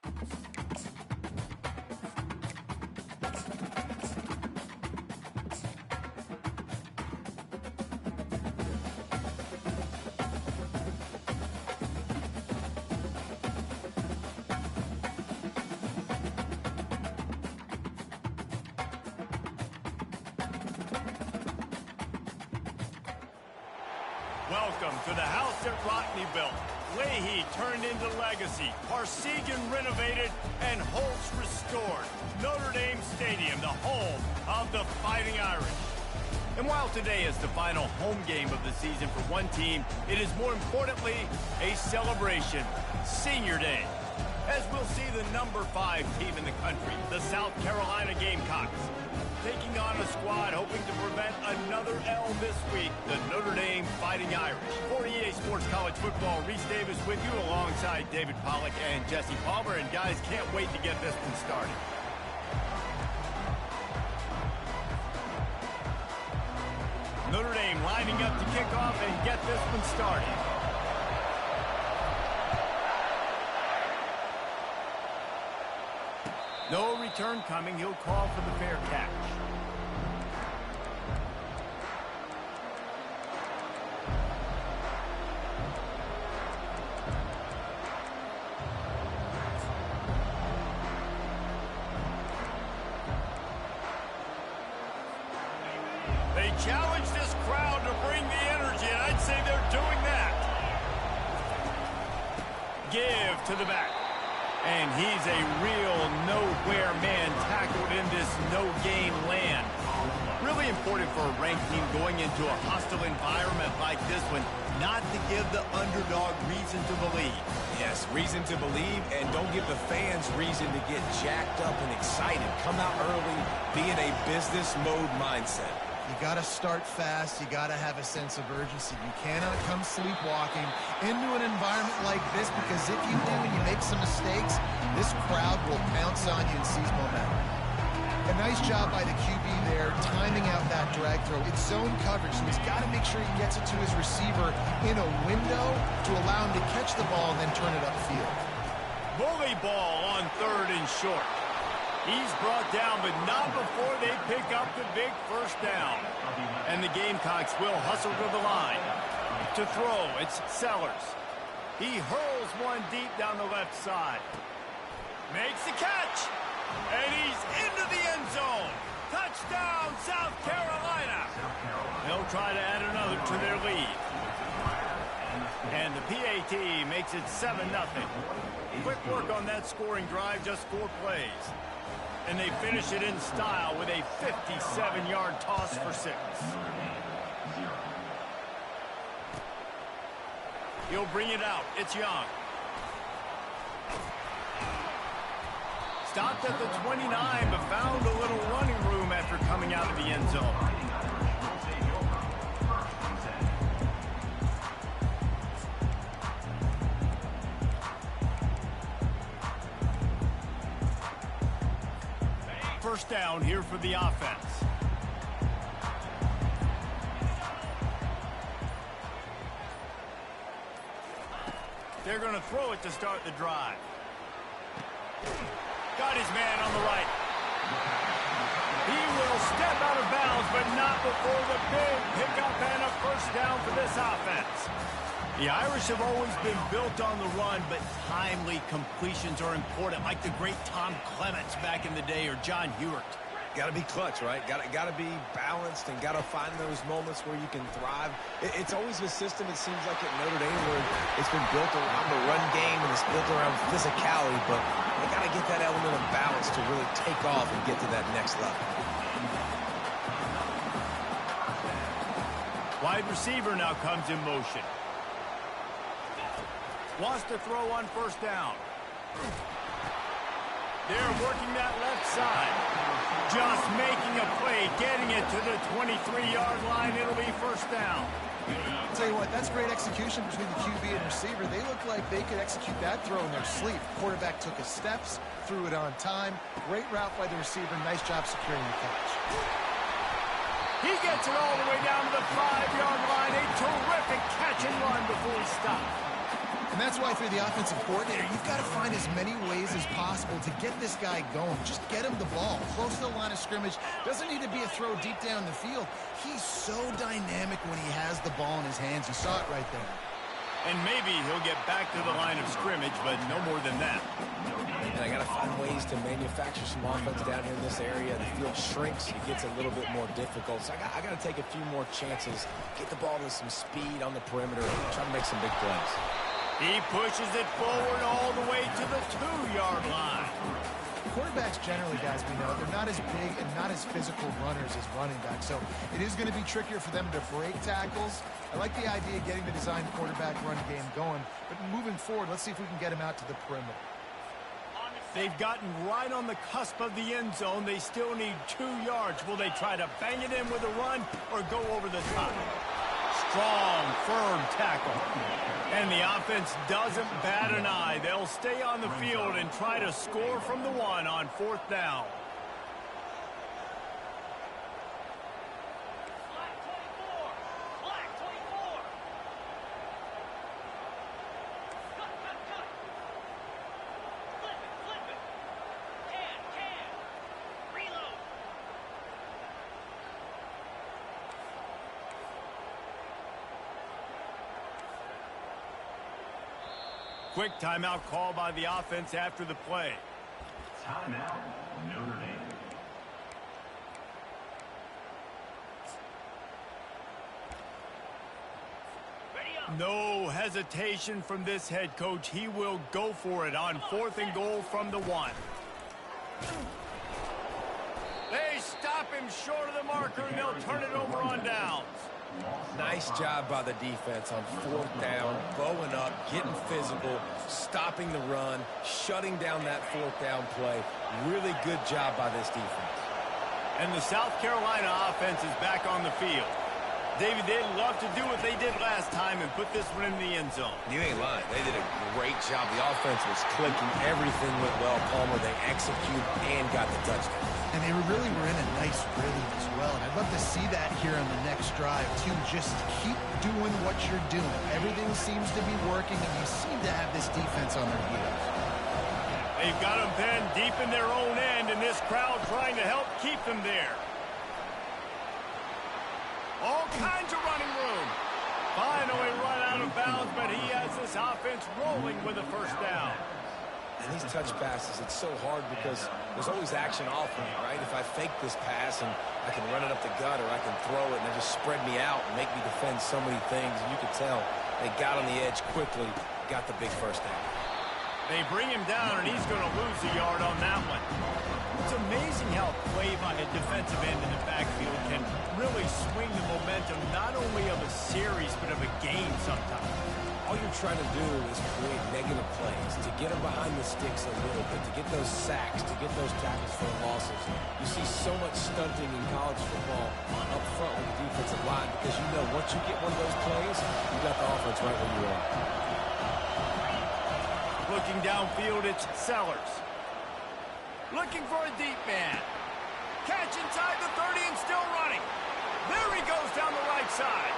Welcome to the house that Rockney built. Leahy turned into legacy, Parsegan renovated, and Holtz restored. Notre Dame Stadium, the home of the Fighting Irish. And while today is the final home game of the season for one team, it is more importantly a celebration, Senior Day. As we'll see the number 5 team in the country, the South Carolina Gamecocks, taking on a squad hoping to prevent another L this week, the Notre Dame Fighting Irish. For EA Sports College Football, Reese Davis with you alongside David Pollack and Jesse Palmer. And guys, can't wait to get this one started. Notre Dame lining up to kick off and get this one started. No return coming. He'll call for the fair catch. They challenge this crowd to bring the energy, and I'd say they're doing that. Give to the back. And he's a real nowhere man tackled in this no-gain land. Really important for a ranked team going into a hostile environment like this one, not to give the underdog reason to believe. Yes, reason to believe, and don't give the fans reason to get jacked up and excited. Come out early, be in a business mode mindset. You got to start fast. You got to have a sense of urgency. You cannot come sleepwalking into an environment like this, because if you do and you make some mistakes, this crowd will pounce on you and seize momentum. A nice job by the QB there, timing out that drag throw. It's zone coverage, so he's got to make sure he gets it to his receiver in a window to allow him to catch the ball and then turn it upfield. Bully ball on 3rd and short. He's brought down, but not before they pick up the big first down. And the Gamecocks will hustle to the line. To throw, it's Sellers. He hurls one deep down the left side. Makes the catch. And he's into the end zone. Touchdown, South Carolina. They'll try to add another to their lead. And the PAT makes it 7-0. Quick work on that scoring drive, just 4 plays. And they finish it in style with a 57-yard toss for 6. He'll bring it out. It's Young. Stopped at the 29, but found a little running room after coming out of the end zone. First down here for the offense. They're going to throw it to start the drive. Got his man on the right. He will step out of bounds, but not before the big pickup and a first down for this offense. The Irish have always been built on the run, but timely completions are important, like the great Tom Clements back in the day, or John Hewart. Got to be clutch, right? Got to be balanced and got to find those moments where you can thrive. It's always a system, it seems like, at Notre Dame where it's been built around the run game and it's built around physicality, but they got to get that element of balance to really take off and get to that next level. Wide receiver now comes in motion. Wants to throw on first down. They're working that left side. Just making a play, getting it to the 23-yard line. It'll be first down. I'll tell you what, that's great execution between the QB and receiver. They look like they could execute that throw in their sleep. Quarterback took his steps, threw it on time. Great route by the receiver. Nice job securing the catch. He gets it all the way down to the 5-yard line. A terrific catch and run before he stopped. And that's why, if you're the offensive coordinator, you've got to find as many ways as possible to get this guy going. Just get him the ball. Close to the line of scrimmage. Doesn't need to be a throw deep down the field. He's so dynamic when he has the ball in his hands. You saw it right there. And maybe he'll get back to the line of scrimmage, but no more than that. And I got to find ways to manufacture some offense down here in this area. The field shrinks. It gets a little bit more difficult. So I got to take a few more chances, get the ball to some speed on the perimeter, and try to make some big plays. He pushes it forward all the way to the 2-yard line. Quarterbacks generally, guys, we know, they're not as big and not as physical runners as running backs. So it is going to be trickier for them to break tackles. I like the idea of getting the design quarterback run game going. But moving forward, let's see if we can get him out to the perimeter. They've gotten right on the cusp of the end zone. They still need 2 yards. Will they try to bang it in with a run or go over the top? Strong, firm tackle. And the offense doesn't bat an eye. They'll stay on the field and try to score from the 1 on 4th down. Quick timeout call by the offense after the play. Timeout, Notre Dame. No hesitation from this head coach. He will go for it on 4th and goal from the 1. They stop him short of the marker, and they'll turn it over on downs. Nice job by the defense on 4th down, bowing up, getting physical, stopping the run, shutting down that 4th down play. Really good job by this defense. And the South Carolina offense is back on the field. David, they'd love to do what they did last time and put this one in the end zone. You ain't lying. They did a great job. The offense was clicking. Everything went well, Palmer. They executed and got the touchdown. And they really were in a nice rhythm as well. And I'd love to see that here on the next drive, too. Just keep doing what you're doing. Everything seems to be working, and you seem to have this defense on their heels. They've got them pinned deep in their own end, and this crowd trying to help keep them there. All kinds of running room. Finally run out of bounds, but he has this offense rolling with a 1st down. And these touch passes, it's so hard because there's always action off of me, right? If I fake this pass and I can run it up the gut or I can throw it and they just spread me out and make me defend so many things, and you could tell they got on the edge quickly, got the big 1st down. They bring him down, and he's going to lose a yard on that one. It's amazing how play by a defensive end in the backfield can really swing the momentum not only of a series but of a game sometimes. All you're trying to do is create negative plays, to get them behind the sticks a little bit, to get those sacks, to get those tackles for losses. You see so much stunting in college football up front with the defensive line because you know once you get one of those plays, you got the offense right where you are. Looking downfield, it's Sellers. Looking for a deep man. Catch inside the 30 and still running. There he goes down the right side.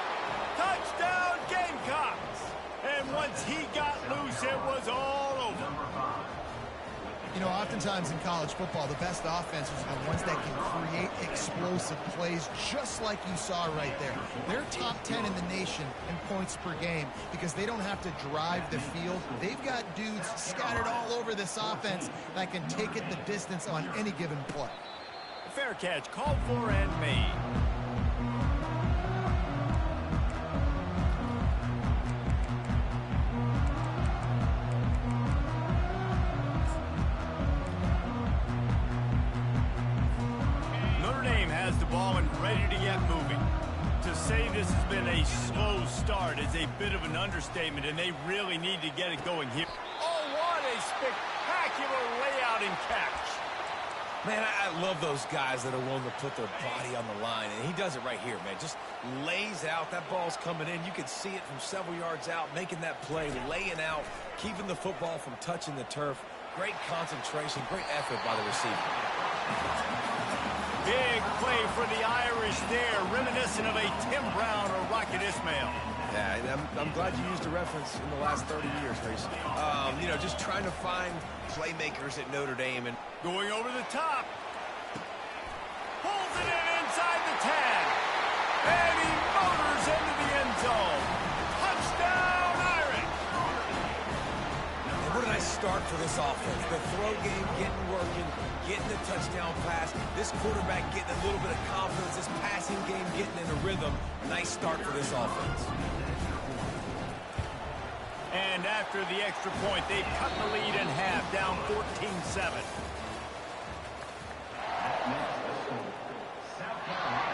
Touchdown, Gamecocks. And once he got loose, it was all over. You know, oftentimes in college football, the best offenses are the ones that can create explosive plays, just like you saw right there. They're top 10 in the nation in points per game because they don't have to drive the field. They've got dudes scattered all over this offense that can take it the distance on any given play. Fair catch, called for and made. Ready to get moving. To say this has been a slow start is a bit of an understatement, and they really need to get it going here. Oh, what a spectacular layout and catch. Man, I love those guys that are willing to put their body on the line, and he does it right here, man. Just lays out. That ball's coming in. You can see it from several yards out, making that play, laying out, keeping the football from touching the turf. Great concentration, great effort by the receiver. Big play for the Irish there, reminiscent of a Tim Brown or Rocket Ismail. Yeah, and I'm glad you used a reference in the last 30 years, Reese. You know, just trying to find playmakers at Notre Dame. And going over the top. Pulls it in inside the 10. And he motors into the end zone. Touchdown, Irish! And what a nice start for this offense. The throw game getting working, getting the touchdown pass. This quarterback getting a little bit of confidence. This passing game getting in a rhythm. Nice start for this offense. And after the extra point, they've cut the lead in half, down 14-7.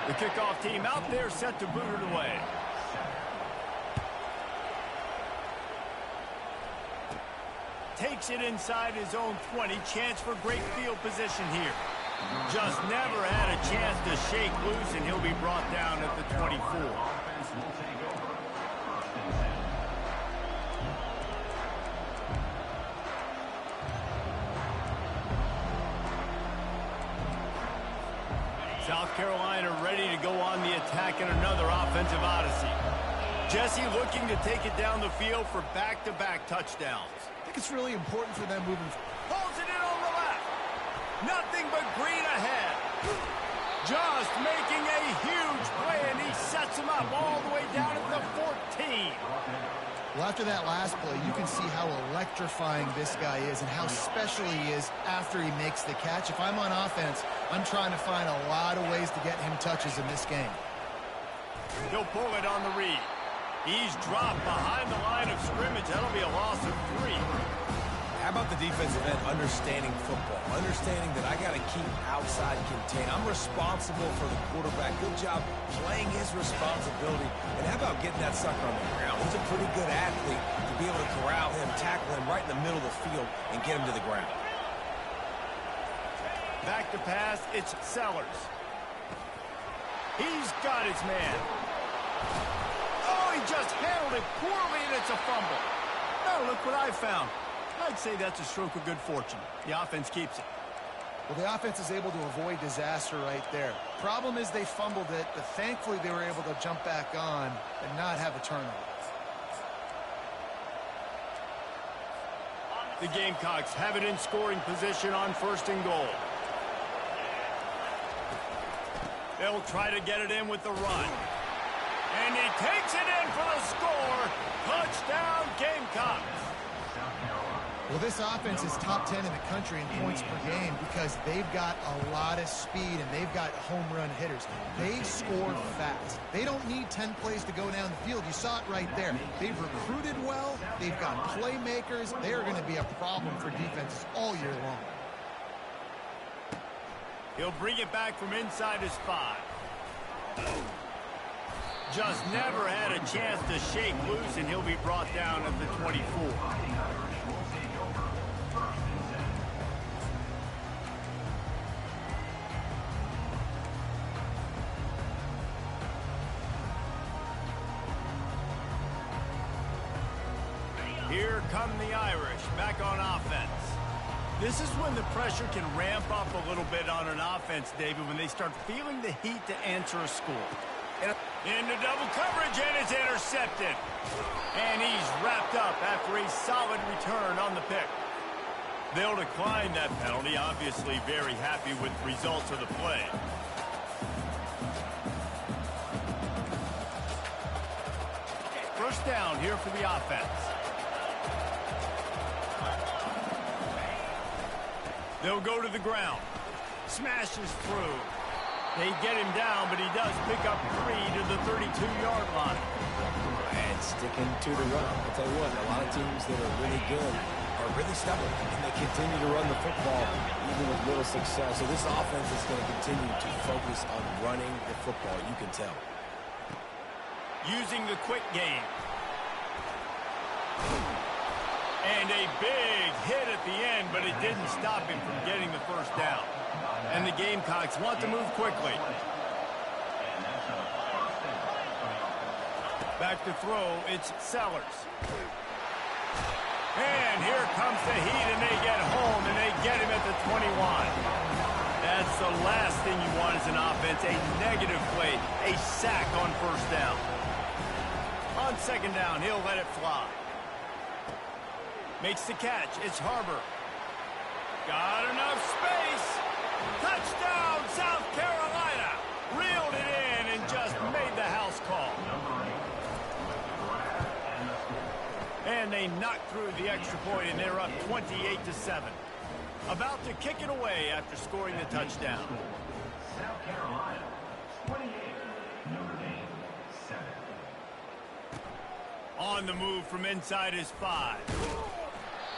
The kickoff team out there set to boot it away. Takes it inside his own 20. Chance for great field position here. Just never had a chance to shake loose, and he'll be brought down at the 24. South Carolina ready to go on the attack in another offensive odyssey. Jesse looking to take it down the field for back-to-back touchdowns. I think it's really important for them moving forward. Pulls it in on the left. Nothing but green ahead. Just making a huge play, and he sets him up all the way down at the 14. Well, after that last play, you can see how electrifying this guy is and how special he is after he makes the catch. If I'm on offense, I'm trying to find a lot of ways to get him touches in this game. He'll pull it on the read. He's dropped behind the line of scrimmage. That'll be a loss of 3. How about the defensive end understanding football, understanding that I got to keep outside contained. I'm responsible for the quarterback. Good job playing his responsibility. And how about getting that sucker on the ground? He's a pretty good athlete to be able to corral him, tackle him right in the middle of the field, and get him to the ground. Back to pass, it's Sellers. He's got his man. Oh, he just handled it poorly, and it's a fumble. Now look what I found. I'd say that's a stroke of good fortune. The offense keeps it. Well, the offense is able to avoid disaster right there. Problem is they fumbled it, but thankfully they were able to jump back on and not have a turnover. The Gamecocks have it in scoring position on 1st and goal. They'll try to get it in with the run. And he takes it in for the score. Touchdown, Gamecocks. Well, this offense is top 10 in the country in points per game because they've got a lot of speed and they've got home run hitters. They score fast. They don't need 10 plays to go down the field. You saw it right there. They've recruited well. They've got playmakers. They are going to be a problem for defenses all year long. He'll bring it back from inside his 5. Just never had a chance to shake loose, and he'll be brought down at the 24. Here come the Irish back on offense. This is when the pressure can ramp up a little bit on an offense, David, when they start feeling the heat to answer a score. Into double coverage, and it's intercepted. And he's wrapped up after a solid return on the pick. They'll decline that penalty, obviously very happy with the results of the play. First down here for the offense. They'll go to the ground. Smashes through. They get him down, but he does pick up 3 to the 32-yard line. And sticking to the run. I'll tell you what, a lot of teams that are really good are really stubborn, and they continue to run the football even with little success. So this offense is going to continue to focus on running the football, you can tell. Using the quick game. And a big hit at the end, but it didn't stop him from getting the first down. And the Gamecocks want to move quickly. Back to throw, it's Sellers. And here comes the heat, and they get home, and they get him at the 21. That's the last thing you want as an offense, a negative play, a sack on first down. On second down, he'll let it fly. Makes the catch. It's Harbor. Got enough space. Touchdown, South Carolina. Reeled it in and just made the house call. And they knocked through the extra point, and they're up 28-7. About to kick it away after scoring the touchdown. South Carolina, 28. Notre Dame, 7. On the move from inside his 5.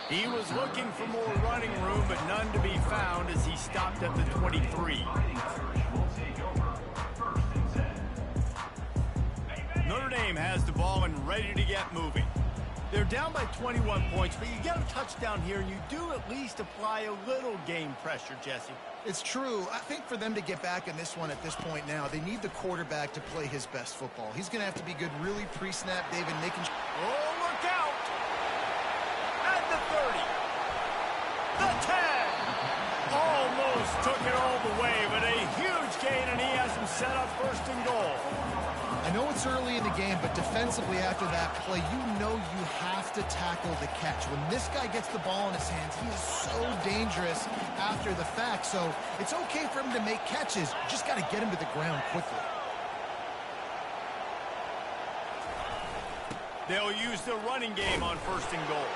He was looking for more running room, but none to be found as he stopped at the 23. Notre Dame has the ball and ready to get moving. They're down by 21 points, but you get a touchdown here, and you do at least apply a little game pressure, Jesse. It's true. I think for them to get back in this one at this point now, they need the quarterback to play his best football. He's going to have to be good really pre-snap, David, making... Oh, look out! At the 30. The 10. Almost took it all the way, but a huge gain, and he has him set up first and goal. I know it's early in the game, but defensively after that play, you know you have to tackle the catch. When this guy gets the ball in his hands, he is so dangerous after the fact. So it's okay for him to make catches. You just got to get him to the ground quickly. They'll use the running game on first and goal.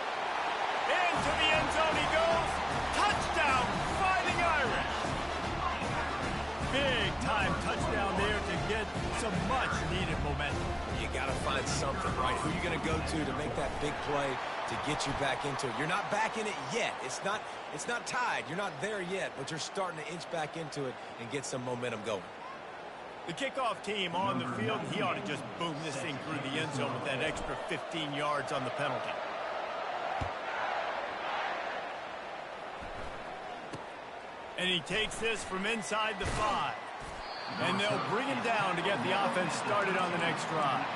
Into the end zone he goes. Touchdown, Fighting Irish. Big time touchdown there to get some much needed momentum. You got to find something, right? Who are you going to go to make that big play to get you back into it? You're not back in it yet. It's not tied. You're not there yet, but you're starting to inch back into it and get some momentum going. The kickoff team on the field, he ought to just boom this thing through the end zone with that extra 15 yards on the penalty. And he takes this from inside the 5. And they'll bring him down to get the offense started on the next drive.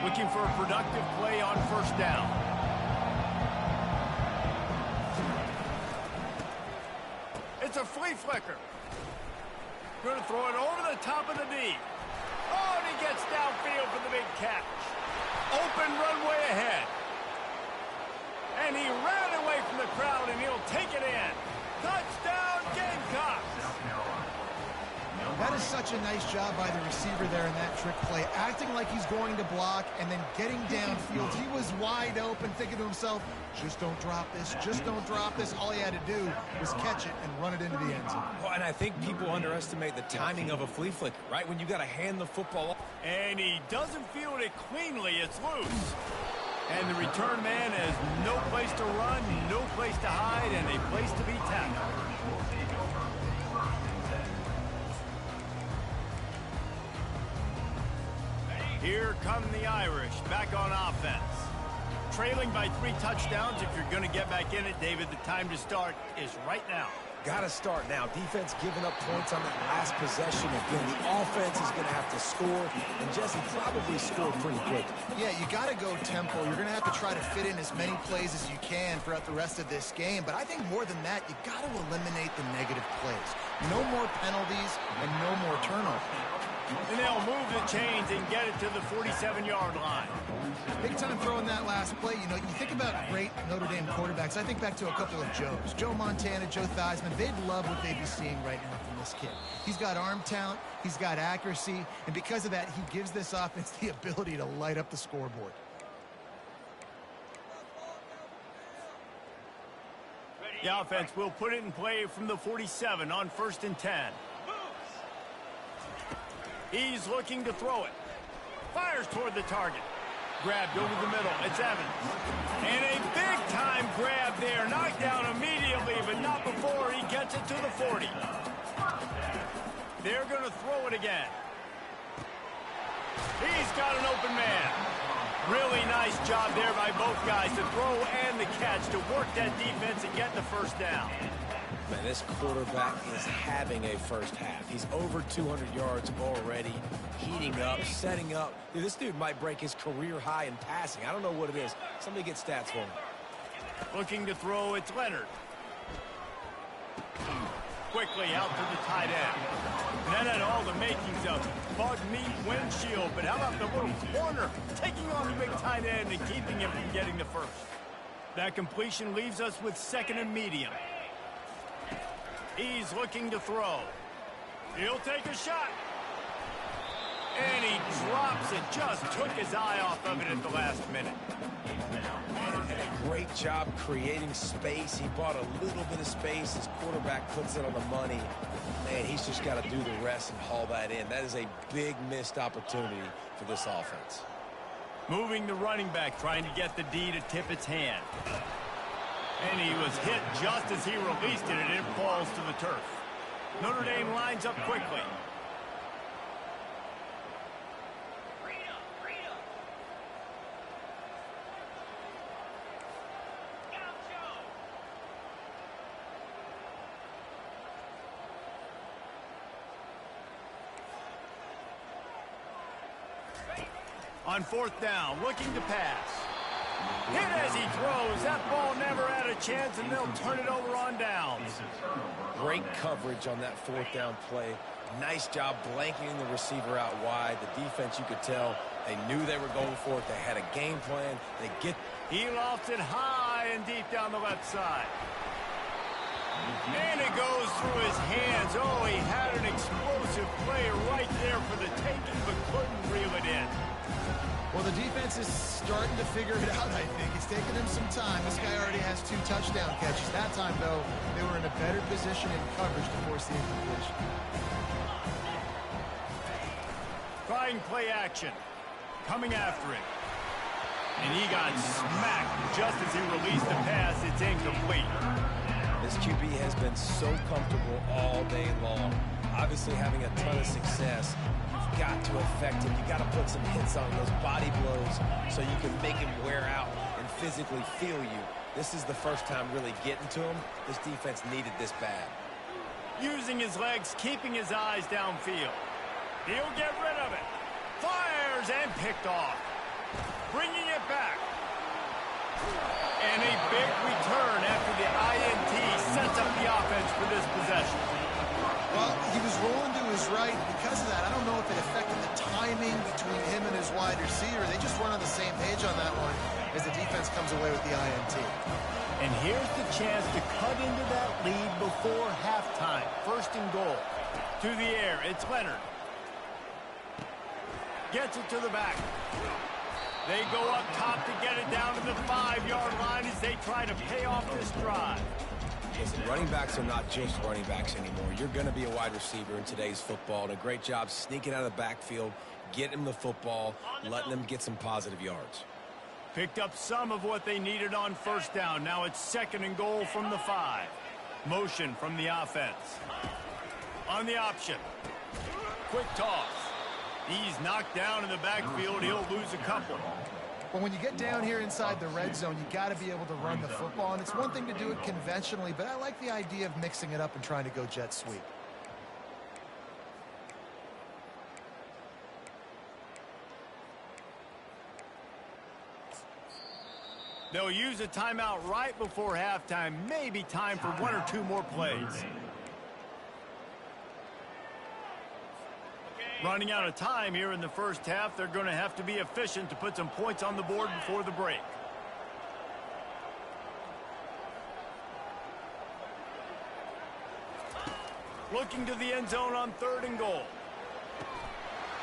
Looking for a productive play on first down. It's a flea flicker. Going to throw it over the top of the D. Oh, and he gets downfield for the big catch. Open runway ahead. And he ran away from the crowd, and he'll take it in. Touchdown, Gamecocks. That is such a nice job by the receiver there in that trick play, acting like he's going to block and then getting downfield. He was wide open, thinking to himself, just don't drop this, just don't drop this. All he had to do was catch it and run it into the end zone. Well, and I think people underestimate the timing of a flea flicker, right? When you got to hand the football off. And he doesn't field it cleanly. It's loose. And the return man has no place to run, no place to hide, and a place to be tackled. Here come the Irish, back on offense. Trailing by 3 touchdowns. If you're going to get back in it, David, the time to start is right now. Got to start now. Defense giving up points on that last possession. Again, the offense is going to have to score, and Jesse probably scored pretty quick. Yeah, you got to go tempo. You're going to have to try to fit in as many plays as you can throughout the rest of this game. But I think more than that, you got to eliminate the negative plays. No more penalties and no more turnovers. And they'll move the chains and get it to the 47-yard line. Big time throwing that last play. You know, you think about great Notre Dame quarterbacks. I think back to a couple of Joes. Joe Montana, Joe Theismann. They'd love what they'd be seeing right now from this kid. He's got arm talent. He's got accuracy. And because of that, he gives this offense the ability to light up the scoreboard. The offense will put it in play from the 47 on 1st and 10. He's looking to throw it. Fires toward the target. Grabbed over the middle. It's Evans. And a big-time grab there. Knocked down immediately, but not before he gets it to the 40. They're going to throw it again. He's got an open man. Really nice job there by both guys to throw and the catch to work that defense and get the first down. Man, this quarterback is having a first half. He's over 200 yards already, heating up, setting up. Dude, this dude might break his career high in passing. I don't know what it is. Somebody get stats for him. Looking to throw, it's Leonard. Quickly out to the tight end. That had all the makings of bug meat windshield, but how about the little corner taking on the big tight end and keeping him from getting the first? That completion leaves us with second and medium. He's looking to throw. He'll take a shot. And he drops it. Just took his eye off of it at the last minute. Great job creating space. He bought a little bit of space. His quarterback puts it on the money. Man, he's just got to do the rest and haul that in. That is a big missed opportunity for this offense. Moving the running back, trying to get the D to tip its hand. And he was hit just as he released it, and it falls to the turf. Notre Dame lines up quickly. On fourth down, looking to pass. Hit as he throws. That ball never had a chance, and they'll turn it over on downs. Great coverage on that fourth down play. Nice job blanketing the receiver out wide. The defense, you could tell, they knew they were going for it. They had a game plan. He lofts it high and deep down the left side. And it goes through his hands. Oh, he had an explosive play right there for the taking, but couldn't reel it in. Well, the defense is starting to figure it out, I think. It's taken them some time. This guy already has 2 touchdown catches. That time, though, they were in a better position in coverage to force the incompletion. Trying play action. Coming after it. And he got smacked just as he released the pass. It's incomplete. This QB has been so comfortable all day long. Obviously having a ton of success. You've got to affect him. You've got to put some hits on those body blows so you can make him wear out and physically feel you. This is the first time really getting to him. This defense needed this bad. Using his legs, keeping his eyes downfield. He'll get rid of it. Fires and picked off. Bringing it back. And a big return after the INT sets up the offense for this possession. Well, he was rolling to his right. Because of that, I don't know if it affected the timing between him and his wide receiver. They just weren't on the same page on that one as the defense comes away with the INT. And here's the chance to cut into that lead before halftime. First and goal. To the air, it's Leonard. Gets it to the back. They go up top to get it down to the 5-yard line as they try to pay off this drive. Listen, running backs are not just running backs anymore. You're going to be a wide receiver in today's football. And a great job sneaking out of the backfield, getting them the football, letting them get some positive yards. Picked up some of what they needed on first down. Now it's second and goal from the 5. Motion from the offense. On the option. Quick toss. He's knocked down in the backfield. He'll lose a couple. Well, when you get down here inside the red zone, you got to be able to run the football. And it's one thing to do it conventionally, but I like the idea of mixing it up and trying to go jet sweep. They'll use a timeout right before halftime. Maybe time for 1 or 2 more plays. Running out of time here in the first half. They're going to have to be efficient to put some points on the board before the break. Looking to the end zone on 3rd and goal.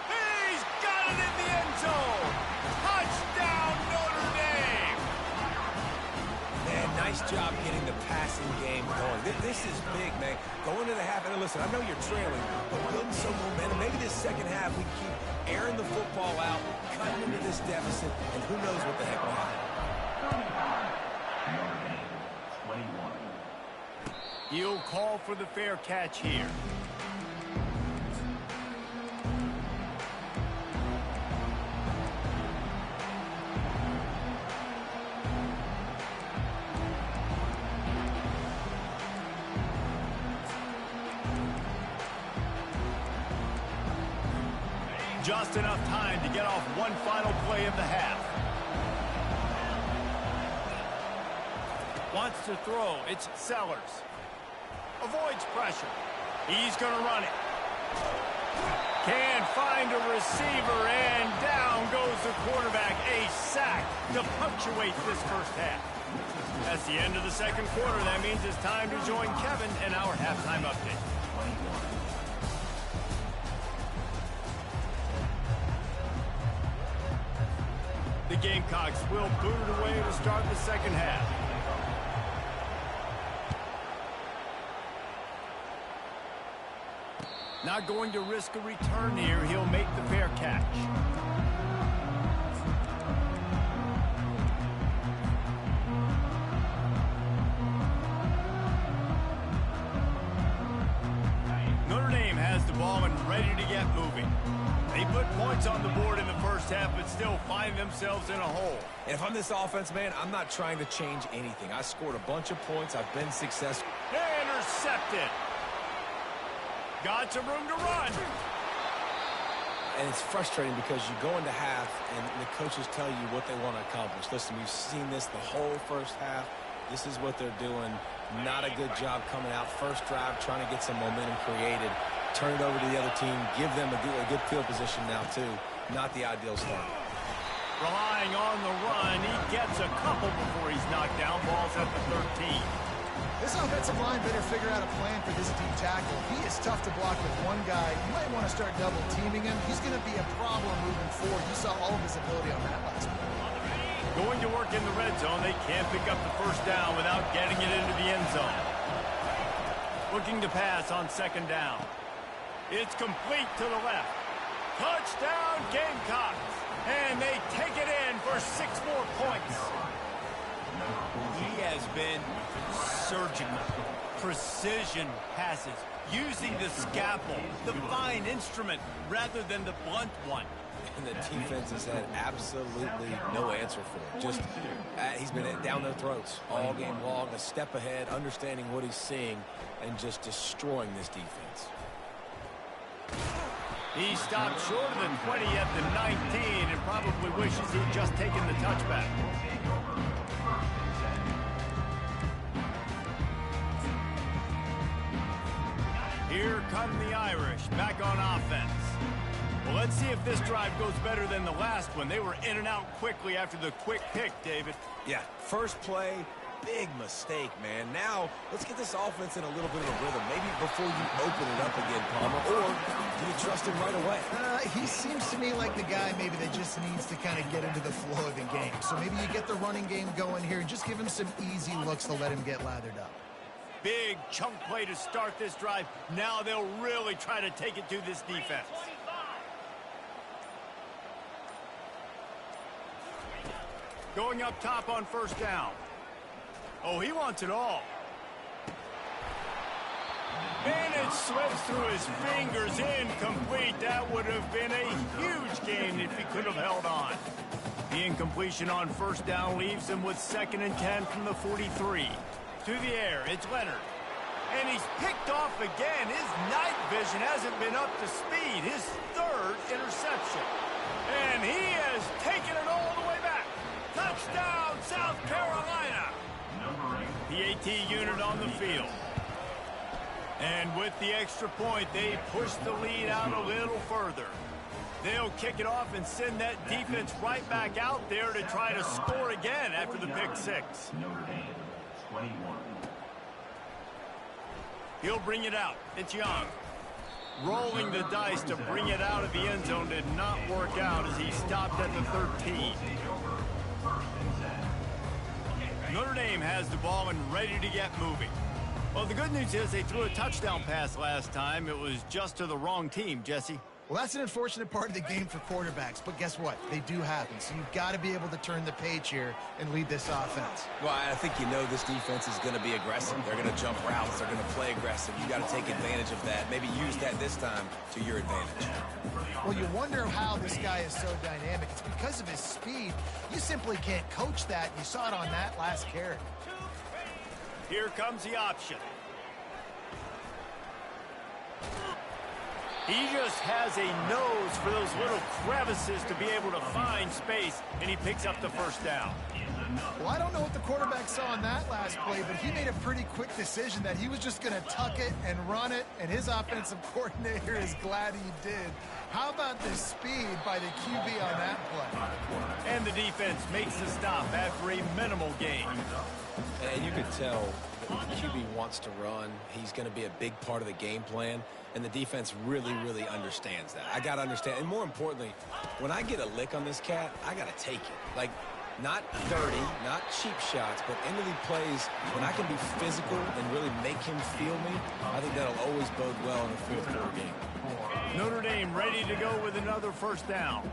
He's got it in the end zone. Touchdown, Notre Dame. Man, nice job getting the passing game going. This is big, man. Going to the half, and listen, I know you're trailing, but building some momentum. Maybe this second half we keep airing the football out, cutting into this deficit, and who knows what the heck will happen. Notre Dame, 21. He'll call for the fair catch here. Just enough time to get off one final play of the half. Wants to throw. It's Sellers. Avoids pressure. He's going to run it. Can't find a receiver, and down goes the quarterback. A sack to punctuate this first half. That's the end of the second quarter. That means it's time to join Kevin in our halftime update. The Gamecocks will boot it away to start the second half. Not going to risk a return here. He'll make the fair catch. Notre Dame has the ball and ready to get moving. They put points on the board in the first half, but still find themselves in a hole. And if I'm this offense, man, I'm not trying to change anything. I scored a bunch of points. I've been successful. Intercepted. Got some room to run. And it's frustrating because you go into half and the coaches tell you what they want to accomplish. Listen, we've seen this the whole first half. This is what they're doing. Not a good job coming out. First drive, trying to get some momentum created. Turn it over to the other team. Give them a good field position now, too. Not the ideal start. Relying on the run. He gets a couple before he's knocked down. Ball's at the 13. This offensive line better figure out a plan for this deep tackle. He is tough to block with one guy. You might want to start double teaming him. He's going to be a problem moving forward. You saw all of his ability on that last play. Going to work in the red zone. They can't pick up the first down without getting it into the end zone. Looking to pass on second down. It's complete to the left. Touchdown Gamecocks. And they take it in for 6 more points. He has been surgical, precision passes, using the scalpel, the fine instrument, rather than the blunt one. And the defense has had absolutely no answer for it. Just, he's been down their throats all game long, a step ahead, understanding what he's seeing, and just destroying this defense. He stopped short of the 20 at the 19 and probably wishes he'd just taken the touchback. Here come the Irish, back on offense. Well, let's see if this drive goes better than the last one. They were in and out quickly after the quick pick, David. Yeah, first play, big mistake, man. Now, let's get this offense in a little bit of a rhythm. Maybe before you open it up again, Palmer, or do you trust him right away? He seems to me like the guy maybe that just needs to kind of get into the flow of the game. So maybe you get the running game going here and just give him some easy looks to let him get lathered up. Big chunk play to start this drive. Now they'll really try to take it to this defense. Going up top on first down. Oh, he wants it all. And it slips through his fingers, incomplete. That would have been a huge gain if he could have held on. The incompletion on first down leaves him with 2nd and 10 from the 43. To the air, it's Leonard. And he's picked off again. His night vision hasn't been up to speed. His 3rd interception. And he has taken it all the way back. Touchdown, South Carolina. The AT unit on the field. And with the extra point, they push the lead out a little further. They'll kick it off and send that defense right back out there to try to score again after the pick 6. Notre Dame, 21. He'll bring it out. It's Young. Rolling the dice to bring it out of the end zone did not work out as he stopped at the 13. Notre Dame has the ball and ready to get moving. Well, the good news is they threw a touchdown pass last time. It was just to the wrong team, Jesse. Well, that's an unfortunate part of the game for quarterbacks, but guess what? They do happen, so you've got to be able to turn the page here and lead this offense. Well, I think you know this defense is going to be aggressive. They're going to jump routes. They're going to play aggressive. You got to take advantage of that. Maybe use that this time to your advantage. Well, you wonder how this guy is so dynamic. It's because of his speed. You simply can't coach that. You saw it on that last carry. Here comes the option. He just has a nose for those little crevices to be able to find space, and he picks up the first down. Well, I don't know what the quarterback saw in that last play, but he made a pretty quick decision that he was just going to tuck it and run it, and his offensive coordinator is glad he did. How about the speed by the QB on that play? And the defense makes the stop after a minimal gain. And you could tell that the QB wants to run. He's going to be a big part of the game plan, and the defense really, really understands that. I got to understand, and more importantly, when I get a lick on this cat, I got to take it. Like, not dirty, not cheap shots, but into the plays when I can be physical and really make him feel me, I think that'll always bode well in a fourth quarter game. Notre Dame ready to go with another first down.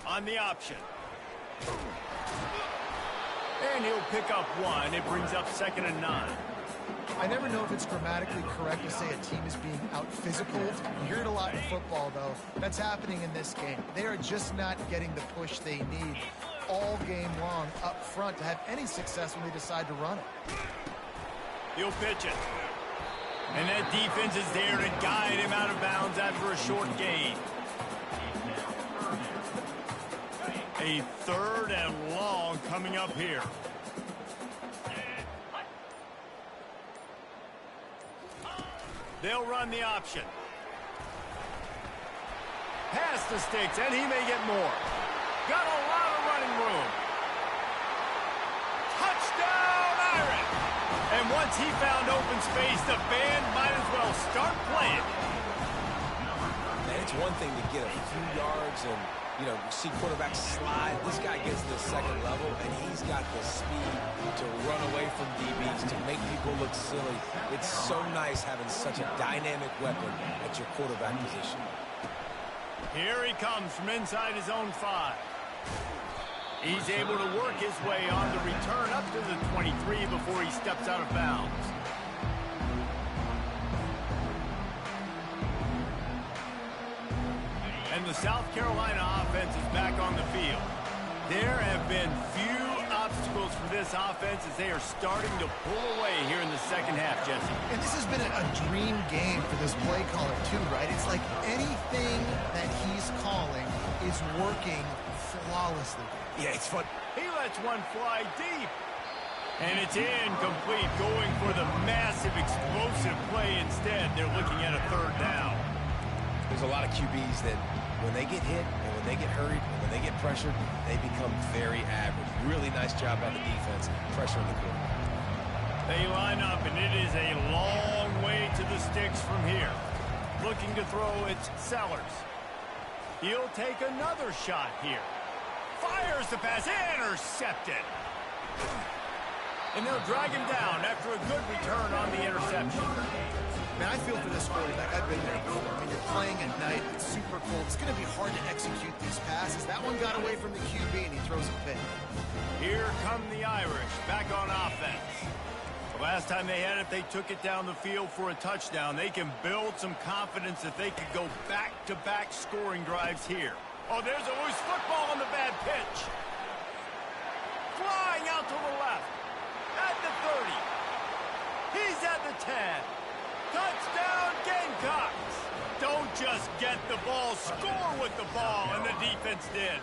On the option. And he'll pick up one. It brings up 2nd and 9. I never know if it's grammatically correct to say a team is being out-physical. You hear it a lot in football, though. That's happening in this game. They are just not getting the push they need all game long up front to have any success when they decide to run it. He'll pitch it. And that defense is there to guide him out of bounds after a short gain. A 3rd and long coming up here. They'll run the option. Pass the sticks, and he may get more. Got a lot of running room. Touchdown, Irish! And once he found open space, the band might as well start playing. And it's one thing to get a few yards and, you know, see quarterbacks slide. This guy gets to the 2nd level, and he's got the speed to run away from DBs, to make people look silly. It's so nice having such a dynamic weapon at your quarterback position. Here he comes from inside his own 5. He's able to work his way on the return up to the 23 before he steps out of bounds. And the South Carolina offense is back on the field. There have been few obstacles for this offense as they are starting to pull away here in the 2nd half, Jesse. And this has been a dream game for this play caller, too, right? It's like anything that he's calling is working flawlessly. Yeah, it's fun. He lets one fly deep. And it's incomplete, going for the massive explosive play instead. They're looking at a 3rd down. There's a lot of QBs that when they get hit and when they get hurried and when they get pressured, they become very average. Really nice job by the defense, pressuring the quarterback. They line up, and it is a long way to the sticks from here. Looking to throw, it's Sellers. He'll take another shot here. Fires the pass, intercepted. And they'll drag him down after a good return on the interception. Man, I feel for this quarterback. I've been there before. I mean, you're playing at night. It's super cold. It's going to be hard to execute these passes. That one got away from the QB, and he throws a pick. Here come the Irish back on offense. The last time they had it, they took it down the field for a touchdown. They can build some confidence that they could go back-to-back scoring drives here. Oh, there's a loose football on the bad pitch. Flying out to the left. At the 30. He's at the 10. Touchdown, Gamecocks! Don't just get the ball, score with the ball, and the defense did.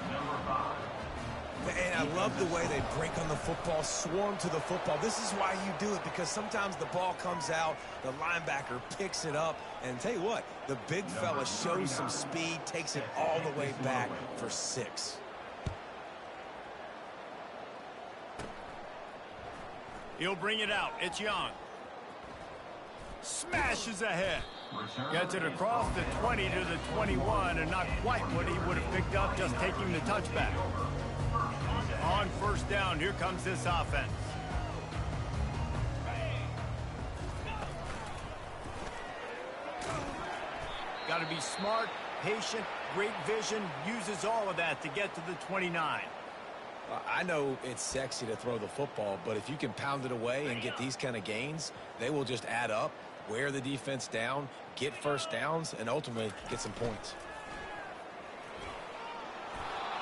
And I love the way they break on the football, swarm to the football. This is why you do it, because sometimes the ball comes out, the linebacker picks it up, and tell you what, the big fella shows some speed, takes it all the way back for 6. He'll bring it out. It's Young. Smashes ahead. Gets it across the 20 to the 21, and not quite what he would have picked up just taking the touchback. On 1st down, here comes this offense. Got to be smart, patient, great vision, uses all of that to get to the 29. I know it's sexy to throw the football, but if you can pound it away and get these kind of gains, they will just add up, wear the defense down, get 1st downs, and ultimately get some points.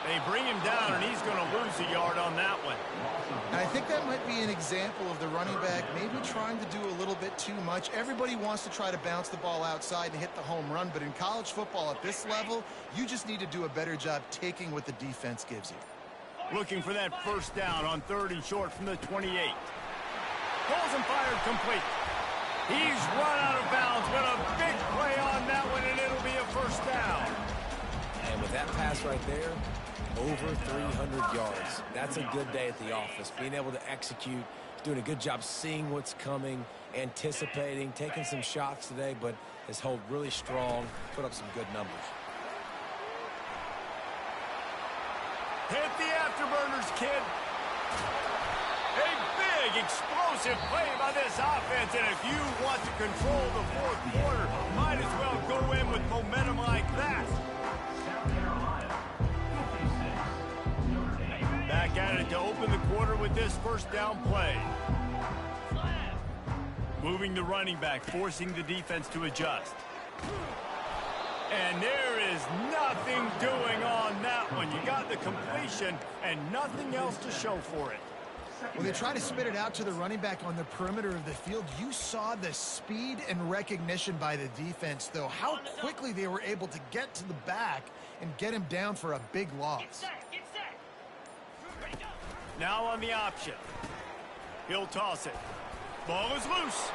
They bring him down, and he's going to lose a yard on that one. I think that might be an example of the running back maybe trying to do a little bit too much. Everybody wants to try to bounce the ball outside and hit the home run, but in college football at this level, you just need to do a better job taking what the defense gives you. Looking for that first down on 3rd and short from the 28. Pulls and fired complete. He's run out of bounds, but a big play on that one, and it'll be a first down. And with that pass right there, over 300 yards. That's a good day at the office. Being able to execute, doing a good job seeing what's coming, anticipating, taking some shots today, but has held really strong, put up some good numbers. Hit the afterburners, kid. A big, explosive play by this offense, and if you want to control the fourth quarter, might as well go in with momentum like that. Back at it to open the quarter with this first down play. Moving the running back, forcing the defense to adjust. And there is nothing doing on that one. You got the completion and nothing else to show for it. When they try to spit it out to the running back on the perimeter of the field, you saw the speed and recognition by the defense, though. How quickly they were able to get to the back and get him down for a big loss. Now on the option. He'll toss it. Ball is loose.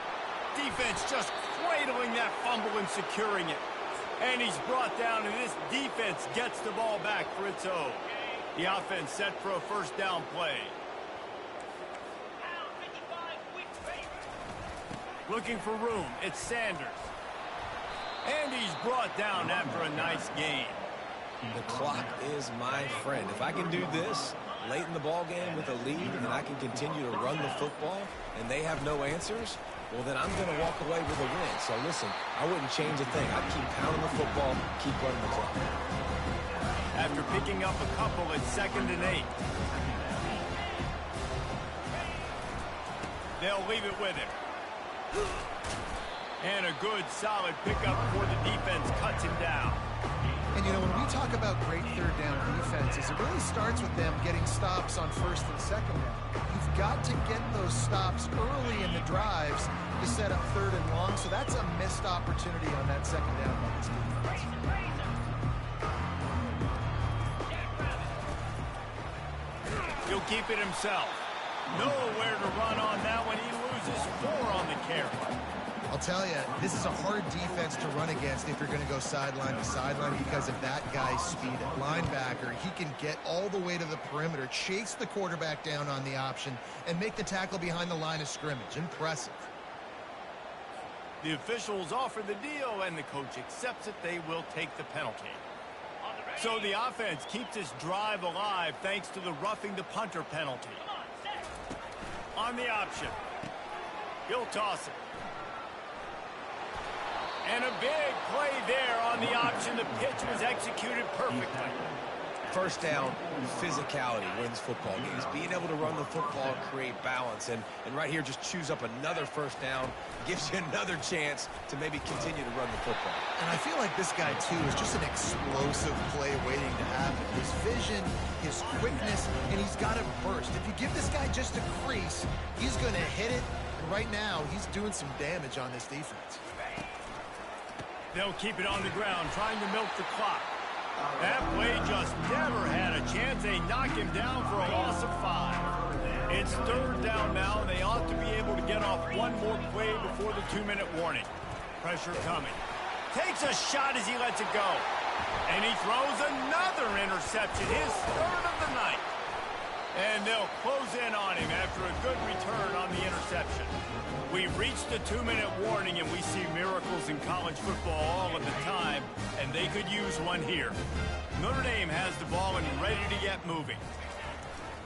Defense just cradling that fumble and securing it. And he's brought down, and this defense gets the ball back for its own. The offense set for a first down play. Looking for room. It's Sanders. And he's brought down after a nice gain. The clock is my friend. If I can do this late in the ball game with a lead and I can continue to run the football and they have no answers, well, then I'm going to walk away with a win. So, listen, I wouldn't change a thing. I'd keep pounding the football, keep running the clock. After picking up a couple at 2nd and 8. They'll leave it with him. And a good, solid pickup before the defense cuts him down. And, you know, when we talk about great third down defenses, it really starts with them getting stops on 1st and 2nd down. You've got to get those stops early in the drives to set up 3rd and long, so that's a missed opportunity on that 2nd down by this defense. He'll keep it himself. Nowhere to run on that one. He loses 4 on the carry. I'll tell you, this is a hard defense to run against if you're going to go sideline to sideline because of that guy's speed. At linebacker, he can get all the way to the perimeter, chase the quarterback down on the option, and make the tackle behind the line of scrimmage. Impressive. The officials offer the deal, and the coach accepts it. They will take the penalty. So the offense keeps this drive alive thanks to the roughing the punter penalty. On the option. He'll toss it. And a big play there on the option. The pitch was executed perfectly. First down, physicality wins football games. Being able to run the football, create balance. And right here, just choose up another first down. Gives you another chance to maybe continue to run the football. And I feel like this guy, too, is just an explosive play waiting to happen. His vision, his quickness, and he's got to burst. If you give this guy just a crease, he's going to hit it. And right now, he's doing some damage on this defense. They'll keep it on the ground, trying to milk the clock. That play just never had a chance. They knock him down for a loss of 5. It's 3rd down now, and they ought to be able to get off one more play before the 2-minute warning. Pressure coming. Takes a shot as he lets it go. And he throws another interception, his 3rd of the night. And they'll close in on him after a good return on the interception. We've reached the 2-minute warning, and we see miracles in college football all of the time, and they could use one here. Notre Dame has the ball and ready to get moving.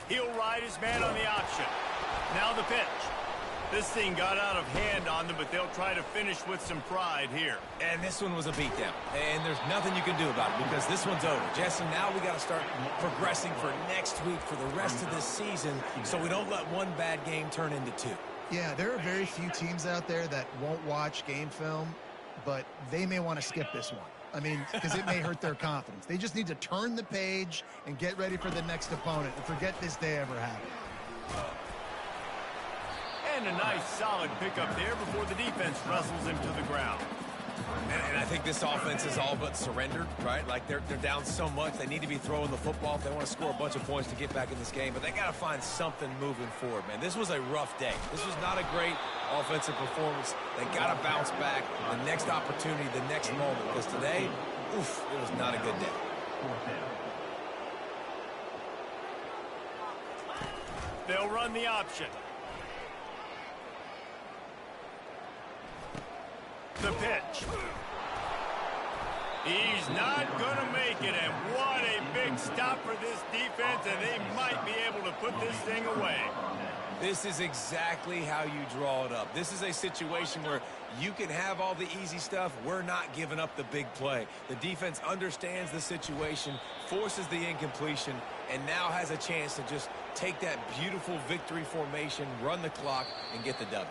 He'll ride his man on the option. Now the pitch. This thing got out of hand on them, but they'll try to finish with some pride here. And this one was a beatdown. And there's nothing you can do about it because this one's over. Jesse, now we got to start progressing for next week, for the rest of this season, so we don't let one bad game turn into 2. Yeah, there are very few teams out there that won't watch game film, but they may want to skip this one. I mean, because it may hurt their confidence. They just need to turn the page and get ready for the next opponent and forget this day ever happened. And a nice solid pickup there before the defense wrestles him to the ground. And I think this offense is all but surrendered, right? Like they're down so much. They need to be throwing the football if they want to score a bunch of points to get back in this game. But they got to find something moving forward, man. This was a rough day. This was not a great offensive performance. They got to bounce back. The next opportunity, the next moment. Because today, oof, it was not a good day. They'll run the option. The pitch. He's not going to make it, and what a big stop for this defense, and they might be able to put this thing away. This is exactly how you draw it up. This is a situation where you can have all the easy stuff. We're not giving up the big play. The defense understands the situation, forces the incompletion, and now has a chance to just take that beautiful victory formation, run the clock, and get the W.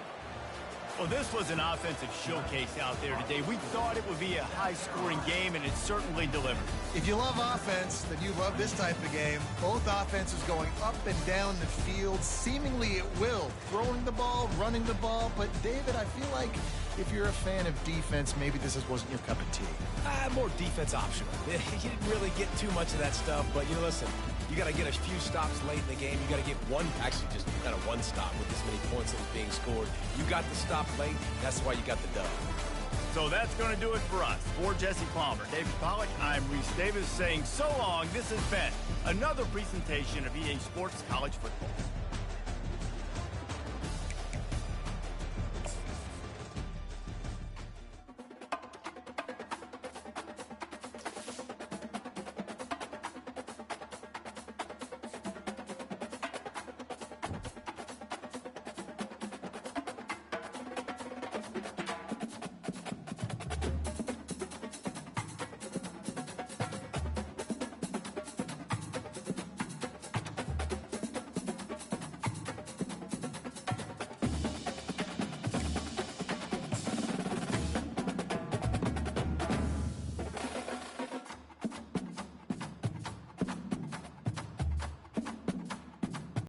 Well, this was an offensive showcase out there today. We thought it would be a high-scoring game, and it certainly delivered. If you love offense, then you love this type of game. Both offenses going up and down the field, seemingly at will. Throwing the ball, running the ball. But, David, I feel like if you're a fan of defense, maybe this wasn't your cup of tea. More defense optional. You didn't really get too much of that stuff, but, you know, listen, you got to get a few stops late in the game. You got to get actually just kind of one stop with this many points that was being scored. You got the stop late. That's why you got the dub. So that's going to do it for us. For Jesse Palmer, David Pollack, I'm Reese Davis saying so long. This has been another presentation of EA Sports College Football.